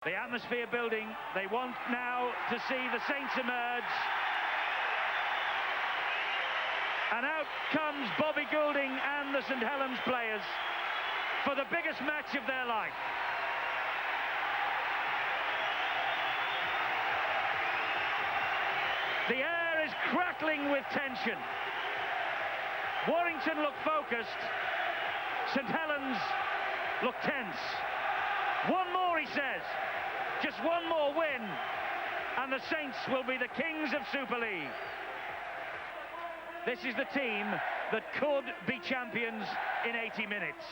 The atmosphere building. They want now to see the Saints emerge. And out comes Bobby Goulding and the St Helens players for the biggest match of their life. The air is crackling with tension. Warrington look focused. St Helens look tense. One more, he says. Just one more win, and the Saints will be the kings of Super League. This is the team that could be champions in 80 minutes.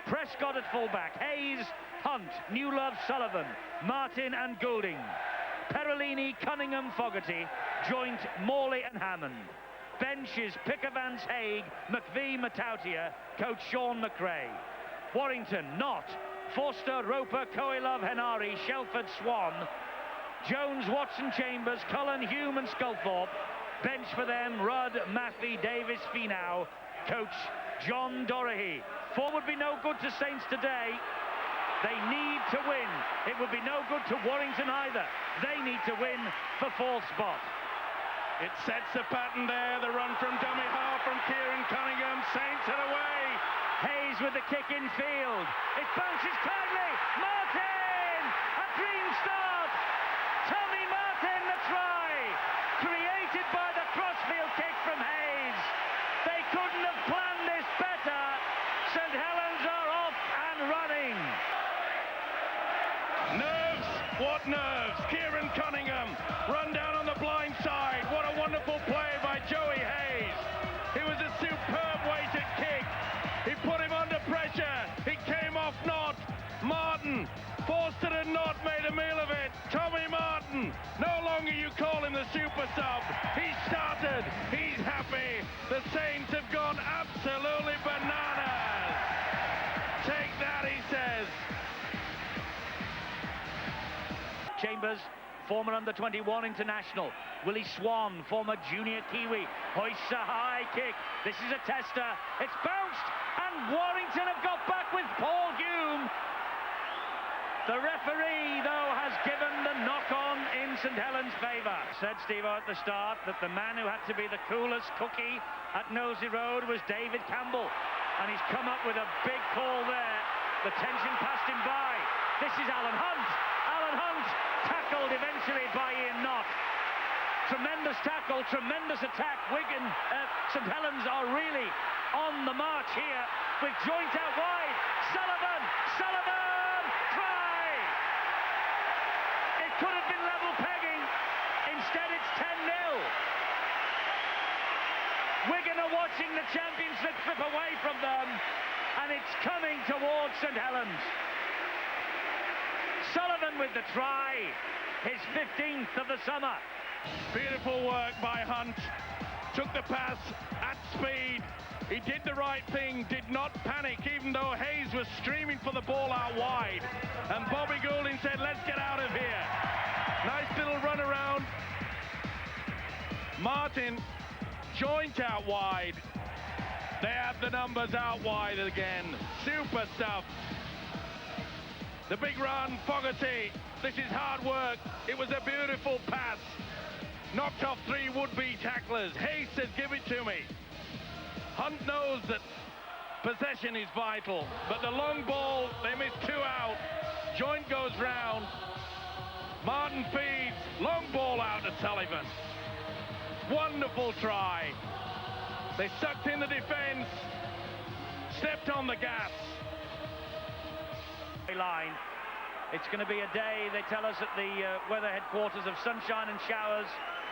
Prescott at fullback, Hayes, Hunt, Newlove, Sullivan, Martin and Goulding. Perellini, Cunningham, Fogarty, joint Morley and Hammond. Bench is Picker, Vance, Haig, McVie, Matautia, coach Sean McRae. Warrington, Knott, Forster, Roper, Coelove, Henari, Shelford, Swan, Jones, Watson, Chambers, Cullen, Hume and Sculthorpe. Bench for them, Rudd, Maffey, Davis, Finau, coach John Dorahy. Form would be no good to Saints today. They need to win. It would be no good to Warrington either. They need to win for fourth spot. It sets the pattern there, the run from dummy half from Kieran Cunningham. Saints are away. Hayes with the kick in field. It bounces kindly. Martin! A dream start. Tommy Martin, the try. Created by the crossfield kick from Hayes. They couldn't have planned this better. St Helens are off and running. Nerves, what nerves? Kieran Cunningham run down on the blind side. What a wonderful play by Joey Hayes. It was a superb weighted kick. He put him under pressure. He came off Knott. Martin, Forster and Knott made a meal of it. Tommy Martin, no longer you call him the super sub. He started. He's happy. The Saints have gone absolutely bananas. Take that, he says. Chambers, former under-21 international. Willie Swan, former junior Kiwi, hoists a high kick. This is a tester. It's bounced, and Warrington have got back with Paul Hume. The referee, though, has given the knock-on in St Helens' favour. Said Steve at the start that the man who had to be the coolest cookie at Knowsley Road was David Campbell, and he's come up with a big call there. The tension passed him by. This is Alan Hunt. Alan Hunt tackled eventually by Ian Knott. Tremendous tackle, tremendous attack. St Helens are really on the march here with joint out wide. Sullivan, try! It could have been level pegging. Instead it's 10-0. Wigan are watching the championship slip away from them, and it's coming towards St Helens. Sullivan with the try, his 15th of the summer. Beautiful work by Hunt. Took the pass at speed. He did the right thing, did not panic, even though Hayes was streaming for the ball out wide. And Bobby Goulding said, let's get out of here. Nice little run around. Martin, joint out wide. They have the numbers out wide again. Super stuff. The big run, Fogarty. This is hard work. It was a beautiful pass. Knocked off three would-be tacklers. Hayes says, give it to me. Hunt knows that possession is vital, but the long ball, they missed two out. Joint goes round. Martin feeds. Long ball out to Sullivan. Wonderful try. They sucked in the defense. Stepped on the gas. Line. It's going to be a day, they tell us, at the weather headquarters, of sunshine and showers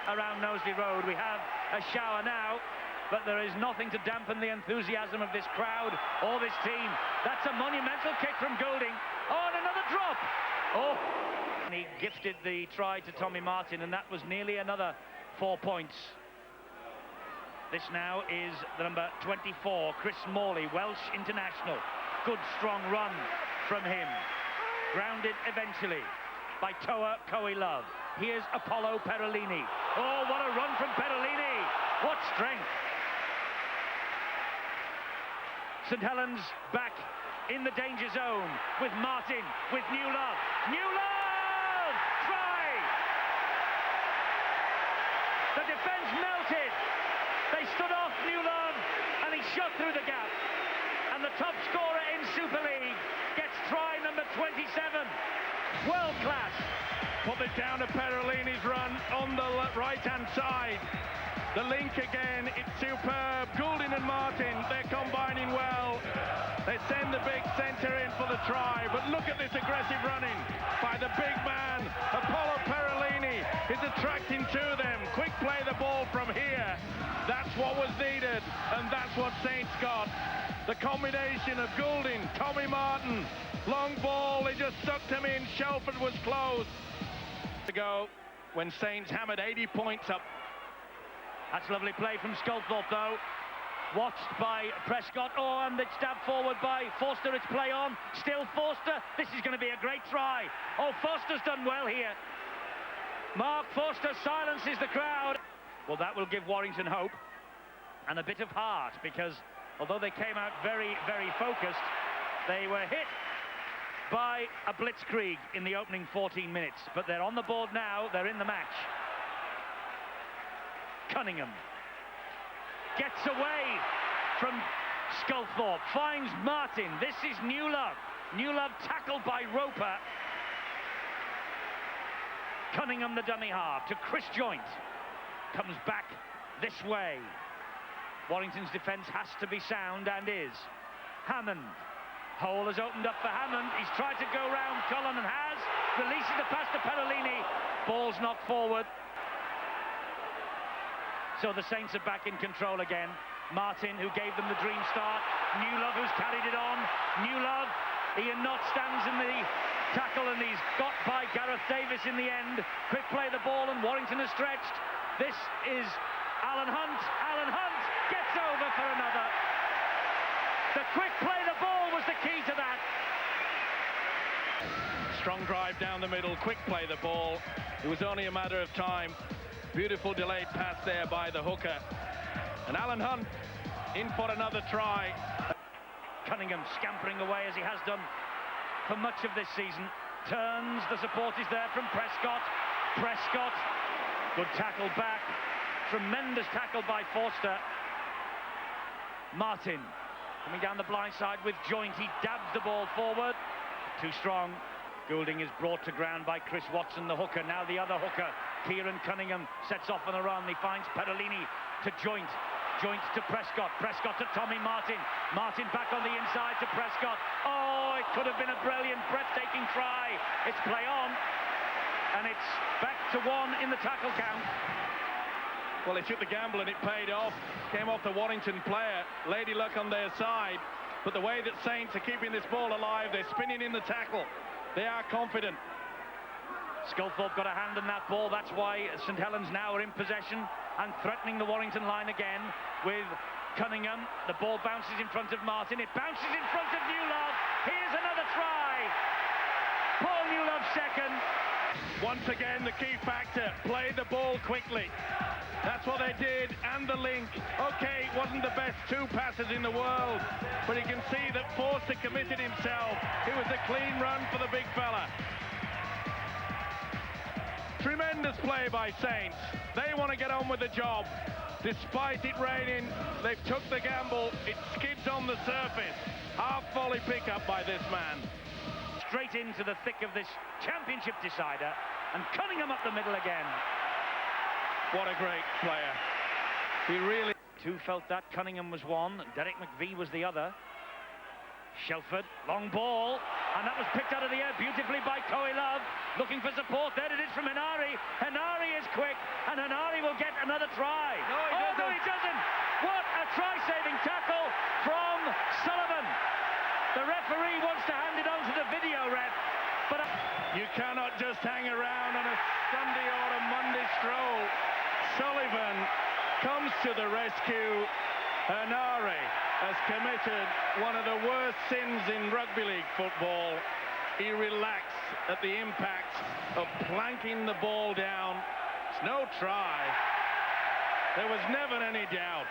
around Knowsley Road. We have a shower now, but there is nothing to dampen the enthusiasm of this crowd or this team. That's a monumental kick from Goulding. Oh, and another drop. Oh, and he gifted the try to Tommy Martin, and that was nearly another 4 points. This now is the number 24, Chris Morley, Welsh international. Good strong run from him. Grounded eventually by Toa Coelove. Here's Apollo Perellini. Oh, what a run from Perellini. What strength. St Helens back in the danger zone with Martin, with Newlove. Newlove! defence melted. They stood off Newlove, and he shot through the gap. And the top scorer in Super League gets try number 27. World class. Put it down to Perolini's run on the right-hand side. The link again, it's superb. Goulding and Martin, they're combining well. They send the big centre in for the try, but look at this aggressive running by the big man. Apollo Perolini is attracting to them. Quick play the ball from here. That's what was needed, and that's what Saints got. The combination of Goulding, Tommy Martin, long ball, they just sucked him in. Shelford was close. To go when Saints hammered 80 points up. That's lovely play from Sculthorpe, though. Watched by Prescott. Oh, and it's stabbed forward by Forster. It's play on. Still Forster. This is going to be a great try. Oh, Forster's done well here. Mark Forster silences the crowd. Well, that will give Warrington hope and a bit of heart, because although they came out very, very focused, they were hit by a blitzkrieg in the opening 14 minutes. But they're on the board now. They're in the match. Cunningham gets away from Sculthorpe, finds Martin. This is Newlove. Newlove tackled by Roper. Cunningham, the dummy half, to Chris Joint. Comes back this way. Warrington's defence has to be sound, and is. Hammond. Hole has opened up for Hammond. He's tried to go round Cullen and has. Releases the pass to Perolini. Ball's knocked forward. So the Saints are back in control again. Martin, who gave them the dream start. Newlove, who's carried it on. Newlove. Ian Knott stands in the tackle, and he's got by Gareth Davis in the end. Quick play the ball, and Warrington is stretched. This is Alan Hunt. Alan Hunt gets over for another. The quick play the ball was the key to that. Strong drive down the middle, quick play the ball. It was only a matter of time. Beautiful delayed pass there by the hooker. And Alan Hunt in for another try. Cunningham scampering away as he has done for much of this season. Turns, the support is there from Prescott. Prescott, good tackle back. Tremendous tackle by Forster. Martin coming down the blind side with Joint. He dabs the ball forward. Too strong. Goulding is brought to ground by Chris Watson, the hooker. Now the other hooker, Kieran Cunningham, sets off on a run. He finds Perolini to Joint. Joint to Prescott. Prescott to Tommy Martin. Martin back on the inside to Prescott. Oh, it could have been a brilliant, breathtaking try. It's play on. And it's back to one in the tackle count. Well, they took the gamble and it paid off. Came off the Warrington player. Lady Luck on their side. But the way that Saints are keeping this ball alive, they're spinning in the tackle. They are confident. Sculthorpe got a hand on that ball. That's why St Helens now are in possession and threatening the Warrington line again with Cunningham. The ball bounces in front of Martin. It bounces in front of Newlove. Here's another try. Paul Newlove second. Once again, the key factor, play the ball quickly. That's what they did, and the link. Okay, it wasn't the best two passes in the world, but you can see that Forster committed himself. It was a clean run for the big fella. Tremendous play by Saints. They want to get on with the job. Despite it raining, they've took the gamble. It skids on the surface. Half volley pickup by this man. Straight into the thick of this championship decider, and Cunningham up the middle again. What a great player. He really... Two felt that. Cunningham was one. Derek McVie was the other. Shelford, long ball. And that was picked out of the air beautifully by Coe Love. Looking for support. There it is from Henare. Henare is quick. And Henare will get another try. No, he doesn't. What a try-saving tackle from Sullivan. The referee wants to hand it on to the video ref. But you cannot just hang around on a Sunday or a Monday stroll. Sullivan comes to the rescue. Henare has committed one of the worst sins in rugby league football. He relaxed at the impact of planking the ball down. It's no try. There was never any doubt.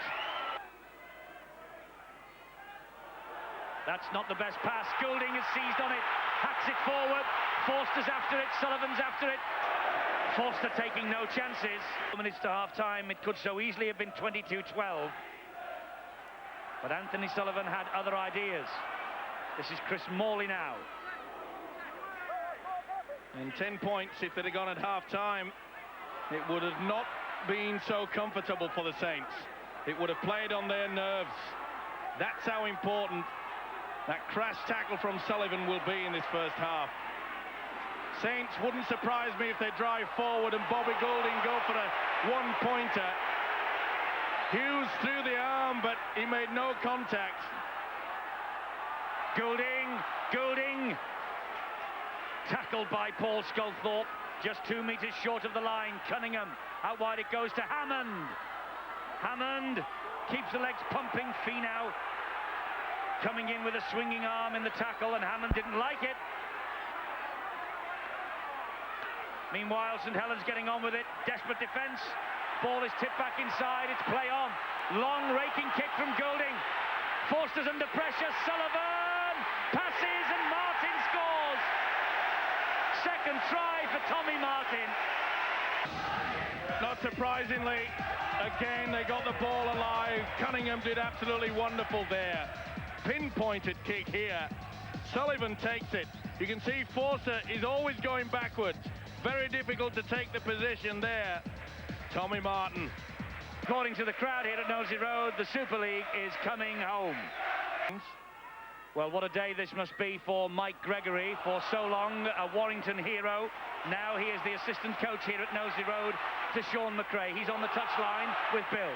That's not the best pass. Goulding has seized on it. Hacks it forward. Forster's after it. Sullivan's after it. Forster taking no chances. 4 minutes to half-time, it could so easily have been 22-12. But Anthony Sullivan had other ideas. This is Chris Morley now. And 10 points, if they'd have gone at half-time, it would have not been so comfortable for the Saints. It would have played on their nerves. That's how important that crash tackle from Sullivan will be in this first half. Saints wouldn't surprise me if they drive forward and Bobby Goulding go for a one-pointer. Hughes threw the arm, but he made no contact. Goulding, tackled by Paul Sculthorpe, just 2 meters short of the line. Cunningham, out wide it goes to Hammond. Hammond keeps the legs pumping. Finau coming in with a swinging arm in the tackle, and Hammond didn't like it. Meanwhile, St Helens getting on with it. Desperate defence. Ball is tipped back inside. It's play on. Long raking kick from Goulding. Forster's under pressure. Sullivan passes and Martin scores. Second try for Tommy Martin. Not surprisingly, again, they got the ball alive. Cunningham did absolutely wonderful there. Pinpointed kick here. Sullivan takes it. You can see Forster is always going backwards. Very difficult to take the position there. Tommy Martin. According to the crowd here at Knowsley Road, the Super League is coming home. Well, what a day this must be for Mike Gregory. For so long, a Warrington hero. Now he is the assistant coach here at Knowsley Road to Sean McRae. He's on the touchline with Bill.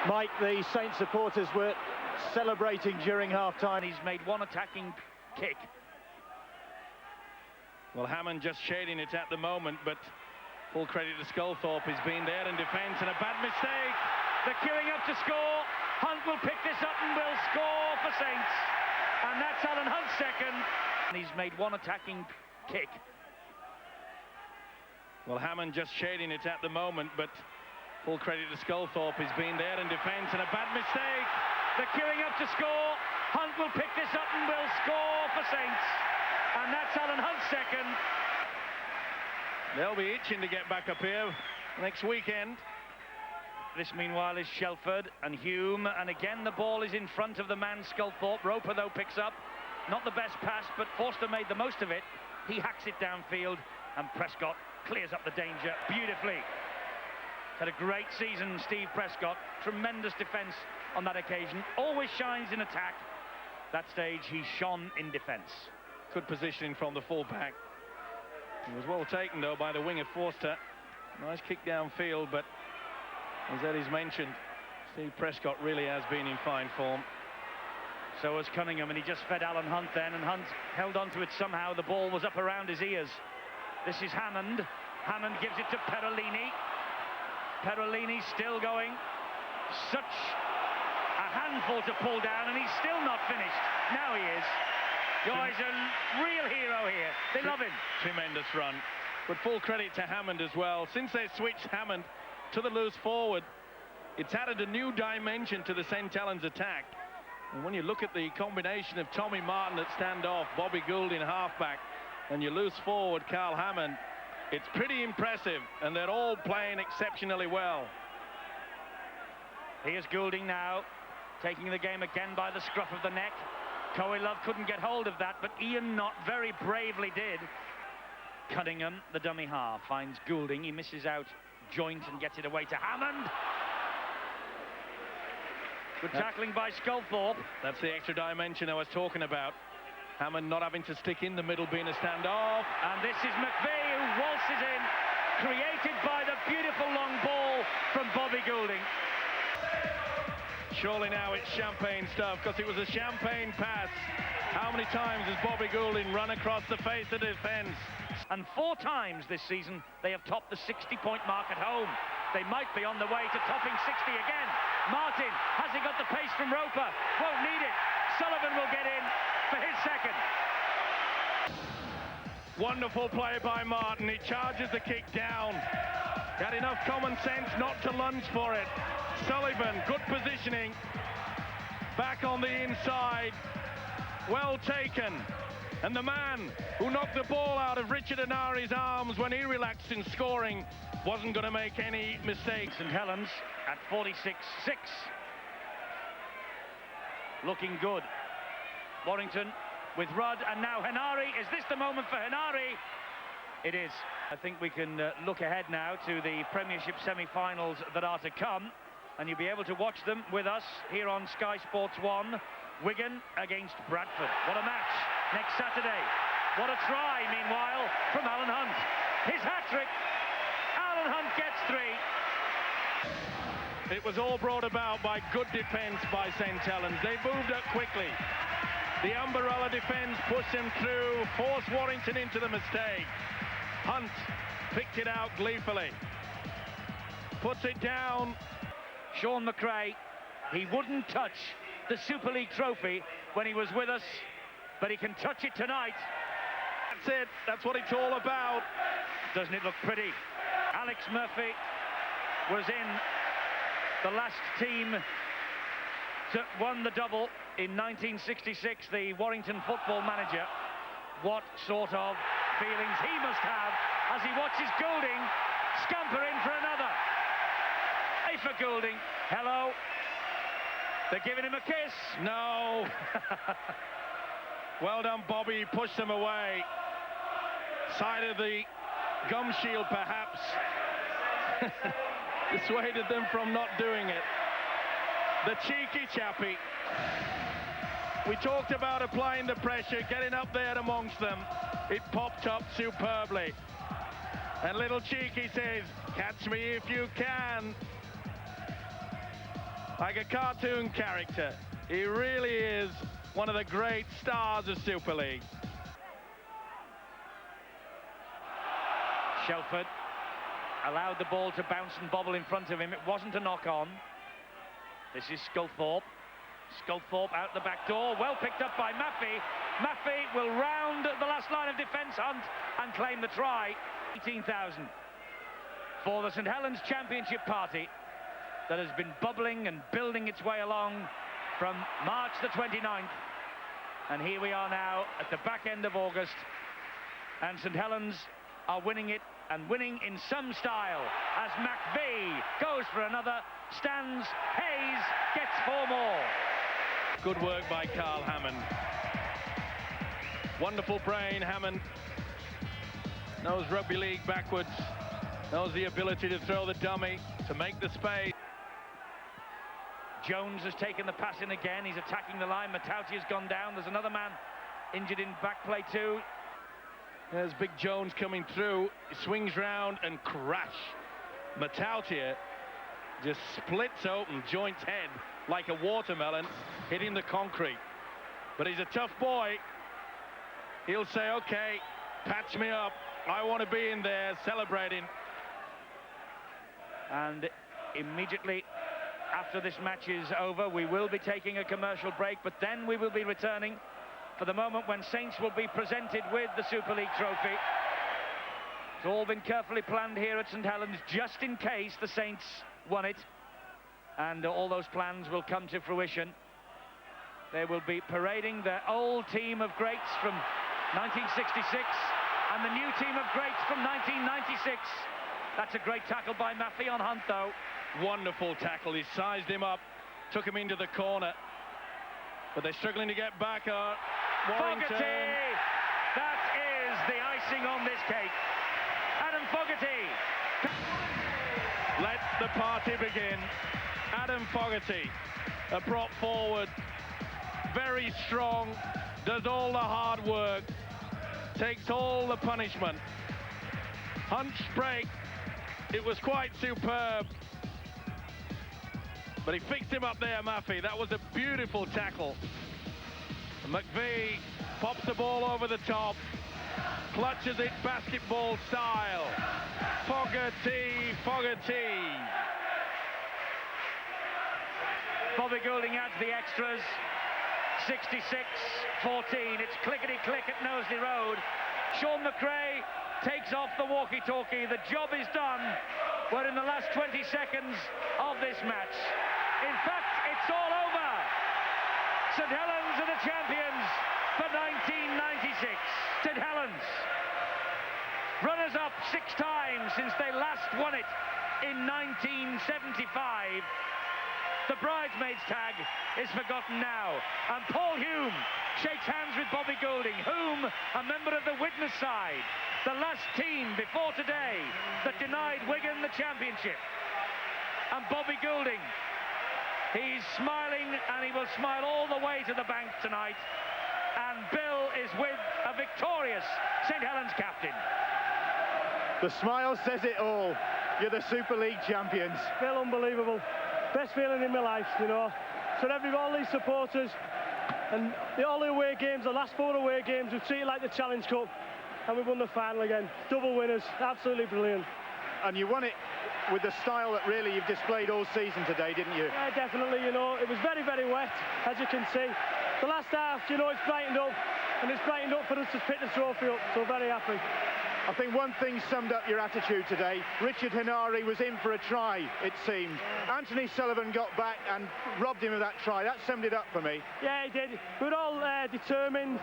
Mike, the Saints supporters were celebrating during half-time. He's made one attacking kick. Well, Hammond just shading it at the moment, but full credit to Sculthorpe. He's been there in defence, and a bad mistake. They're queuing up to score. Hunt will pick this up and will score for Saints. And that's Alan Hunt's second. And he's made one attacking kick. Well, Hammond just shading it at the moment, but full credit to Sculthorpe. He's been there in defence, and a bad mistake. They're queuing up to score. Hunt will pick this up and will score for Saints. And that's Alan Hunt's second. They'll be itching to get back up here next weekend. This, meanwhile, is Shelford and Hume. And again, the ball is in front of the man, Sculthorpe. Roper, though, picks up. Not the best pass, but Forster made the most of it. He hacks it downfield, and Prescott clears up the danger beautifully. Had a great season, Steve Prescott. Tremendous defence on that occasion. Always shines in attack. That stage, he shone in defence. Good positioning from the full-back. It was well taken, though, by the winger Forster. Nice kick downfield, but as Eddie's mentioned, Steve Prescott really has been in fine form. So was Cunningham, and he just fed Alan Hunt then, and Hunt held on to it somehow. The ball was up around his ears. This is Hammond. Hammond gives it to Perolini. Perolini still going. Such a handful to pull down, and he's still not finished. Now he is. Guy's a real hero here. They love him. Tremendous run. But full credit to Hammond as well. Since they switched Hammond to the loose forward, it's added a new dimension to the St Helens attack. And when you look at the combination of Tommy Martin at standoff, Bobby Goulding halfback, and your loose forward, Carl Hammond, it's pretty impressive, and they're all playing exceptionally well. Here's Goulding now, taking the game again by the scruff of the neck. Coe Love couldn't get hold of that, but Ian Knott very bravely did. Cunningham, the dummy half, finds Goulding. He misses out Joint and gets it away to Hammond. Good tackling by Sculthorpe. That's the extra dimension I was talking about. Hammond not having to stick in the middle, being a standoff. And this is McVeigh who waltzes in, created by the beautiful long ball from Bobby Goulding. Surely now it's champagne stuff, because it was a champagne pass. How many times has Bobby Goulding run across the face of defence? And 4 times this season they have topped the 60-point mark at home. They might be on the way to topping 60 again. Martin, has he got the pace from Roper? Won't need it. Sullivan will get in for his second. Wonderful play by Martin. He charges the kick down. Had enough common sense not to lunge for it. Sullivan, good positioning. Back on the inside. Well taken. And the man who knocked the ball out of Richard Anari's arms when he relaxed in scoring wasn't going to make any mistakes. And Helens at 46-6. Looking good. Warrington with Rudd, and now Henare. Is this the moment for Henare? It is. I think we can look ahead now to the Premiership semi-finals that are to come, and you'll be able to watch them with us here on Sky Sports 1. Wigan against Bradford. What a match next Saturday. What a try, meanwhile, from Alan Hunt. His hat-trick. Alan Hunt gets 3. It was all brought about by good defence by St Helens. They moved up quickly. The umbrella defence pushed him through, forced Warrington into the mistake. Hunt picked it out gleefully. Puts it down. Sean McRae, he wouldn't touch the Super League trophy when he was with us, but he can touch it tonight. That's it. That's what it's all about. Doesn't it look pretty? Alex Murphy was in the last team that won the double in 1966, the Warrington football manager. What sort of feelings he must have as he watches Goulding scamper in for another. Hey for Goulding. Hello. They're giving him a kiss. No. Well done, Bobby. Pushed them away. Side of the gum shield, perhaps. Dissuaded them from not doing it. The cheeky chappy. We talked about applying the pressure, getting up there amongst them. It popped up superbly. And little cheeky says, catch me if you can. Like a cartoon character. He really is one of the great stars of Super League. Shelford allowed the ball to bounce and bobble in front of him. It wasn't a knock-on. This is Sculthorpe. Sculthorpe out the back door. Well picked up by Maffey. Maffey will round the last line of defence, Hunt, and claim the try. 18,000 for the St Helens Championship party that has been bubbling and building its way along from March the 29th. And here we are now at the back end of August. And St Helens are winning it, and winning in some style, as McVie goes for another, stands, Hayes gets 4 more. Good work by Carl Hammond. Wonderful brain, Hammond. Knows rugby league backwards. Knows the ability to throw the dummy, to make the space. Jones has taken the pass in again. He's attacking the line. Matauti has gone down. There's another man injured in back play too. There's Big Jones coming through. He swings round and crash. Matauti just splits open, joints head like a watermelon, hitting the concrete. But he's a tough boy. He'll say, okay, patch me up. I want to be in there celebrating. And immediately after this match is over, we will be taking a commercial break, but then we will be returning for the moment when Saints will be presented with the Super League trophy. It's all been carefully planned here at St Helens, just in case the Saints won it. And all those plans will come to fruition. They will be parading their old team of greats from 1966 and the new team of greats from 1996. That's a great tackle by Maffey on Hunt, though. Wonderful tackle. He sized him up, took him into the corner. But they're struggling to get back. Warrington. Fogarty! That is the icing on this cake. Adam Fogarty. Let the party begin. Adam Fogarty, a prop forward, very strong, does all the hard work, takes all the punishment. Hunt's break, it was quite superb. But he fixed him up there, Maffey. That was a beautiful tackle. McVie pops the ball over the top, clutches it basketball style. Fogarty, Fogarty. Bobby Goulding adds the extras. 66-14. It's clickety-click at Knowsley Road. Sean McRae takes off the walkie-talkie. The job is done. We're in the last 20 seconds of this match. In fact, it's all over. St Helens are the champions. for 1996. St Helens, runners-up 6 times since they last won it in 1975. The bridesmaids tag is forgotten now, and Paul Hume shakes hands with Bobby Goulding, whom, a member of the witness side, the last team before today that denied Wigan the championship. And Bobby Goulding, he's smiling, and he will smile all the way to the bank tonight. And Bill is with a victorious St Helens captain. The smile says it all. You're the Super League champions. Bill, unbelievable. Best feeling in my life, you know. So all these supporters and all the away games, the last 4 away games, we've treated like the Challenge Cup, and we've won the final again. Double winners, absolutely brilliant. And you won it with the style that really you've displayed all season today, didn't you? Yeah, definitely, you know. It was very, very wet, as you can see. The last half, you know, it's brightened up, and it's brightened up for us to pick the trophy up, so very happy. I think one thing summed up your attitude today. Richard Hinari was in for a try, it seemed. Anthony Sullivan got back and robbed him of that try. That summed it up for me. Yeah, he did. We were all determined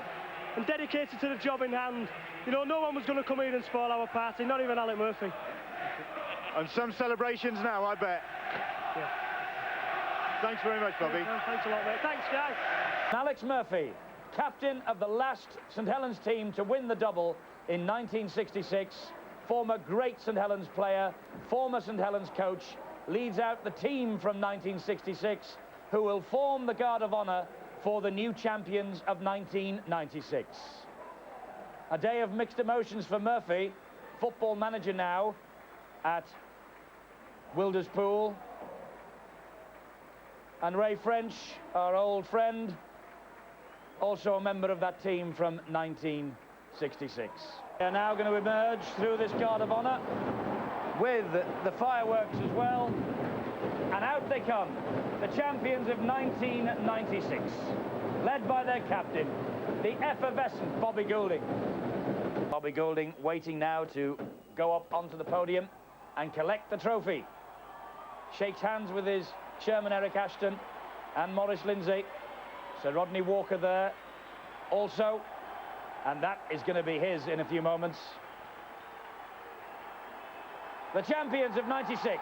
and dedicated to the job in hand. You know, no one was going to come in and spoil our party, not even Alec Murphy. And some celebrations now, I bet. Yeah. Thanks very much, Bobby. Thanks a lot, mate. Thanks, guys. Alex Murphy, captain of the last St Helens team to win the double in 1966, former great St Helens player, former St Helens coach, leads out the team from 1966, who will form the Guard of Honour for the new champions of 1996. A day of mixed emotions for Murphy, football manager now at Wilderspool. And Ray French, our old friend, also a member of that team from 1966. They're now going to emerge through this Guard of Honour with the fireworks as well. And out they come, the champions of 1996, led by their captain, the effervescent Bobby Goulding. Bobby Goulding waiting now to go up onto the podium and collect the trophy. Shakes hands with his chairman Eric Ashton and Maurice Lindsay. Sir Rodney Walker there also, and that is going to be his in a few moments. The champions of 96.